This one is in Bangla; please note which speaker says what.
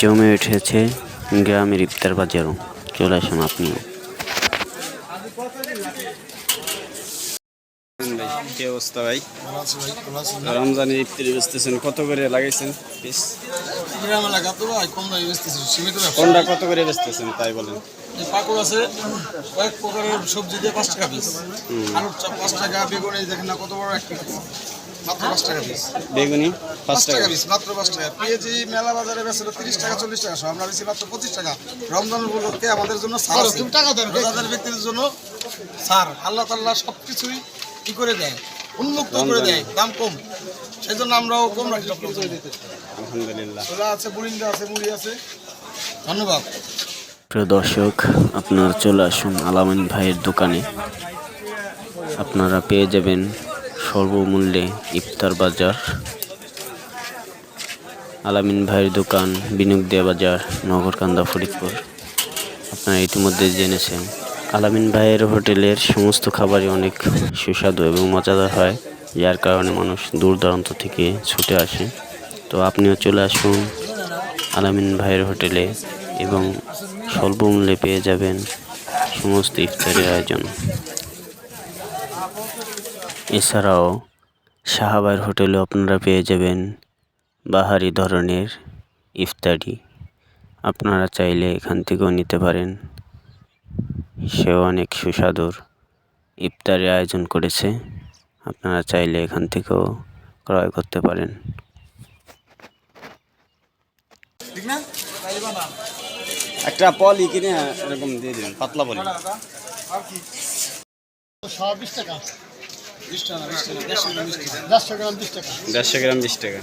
Speaker 1: জমে উঠেছে গ্রামের ইফতার বাজারও। চলে আসুন আপনিও। কি অবস্থা ভাই? রমজানের ইফতারি বেচতেছেন, কত করে লাগাইছেন পিস? কোনটা কত করে বেচতেছেন তাই বলেন?
Speaker 2: পাকুড় আছে কয়েক প্রকারের সবজি দিয়ে 5 টাকা পিস, আলুর চপ 5 টাকা, বেগুন এই দেখেন না কত বড় একটা পিস, মাত্র 5 টাকা পিস।
Speaker 1: বেগুনি
Speaker 2: 5 টাকা পিস, মাত্র 5 টাকা। পেঁয়াজি মেলা বাজারে বেচে 30 টাকা 40 টাকা, আমরা বেশি মাত্র 25 টাকা। রমজান উপলক্ষে আমাদের জন্য ছাড় আছে, রোজাদার ব্যক্তিদের জন্য ছাড়। আল্লাহ তাআলা সবকিছুই কি করে দেয়, উন্মুক্ত করে দেয়, দাম কম, সেই জন্য আমরাও কম রাখি।
Speaker 1: আলহামদুলিল্লাহ।
Speaker 2: ছোলা আছে, বুরিন্দা আছে, মুড়ি আছে। ধন্যবাদ।
Speaker 1: প্রিয় দর্শক, আপনারা চলে আসুন আলামিন ভাইয়ের দোকানে। আপনারা পেয়ে যাবেন সর্বমূল্যে ইফতার বাজার। আলামিন ভাইয়ের দোকান বিনুকদিয়া বাজার, নগরকান্দা, ফরিদপুর। আপনারা ইতিমধ্যে জেনেছেন আলামিন ভাইয়ের হোটেলের সমস্ত খাবারই অনেক সুস্বাদু এবং মজাদার হয়, যার কারণে মানুষ দূর দূরান্ত থেকে ছুটে আসে। তো আপনিও চলে আসুন আলামিন ভাইয়ের হোটেলে এবং স্বল্প মূল্যে পেয়ে যাবেন সমস্ত ইফতারের আয়োজন। এছাড়াও শাহাবাইয়ের হোটেলেও আপনারা পেয়ে যাবেন বাহারি ধরনের ইফতারি। আপনারা চাইলে এখান থেকেও নিতে পারেন, সেও অনেক সুস্বাদুর ইফতারের আয়োজন করেছে। আপনারা চাইলে এখান থেকেও ক্রয় করতে পারেন। একটা পলি কিনে এরকম দিয়ে দিন, পাতলা পলি।
Speaker 2: 20 টাকা, 150 গ্রাম 20 টাকা।
Speaker 1: 150 গ্রাম 20 টাকা।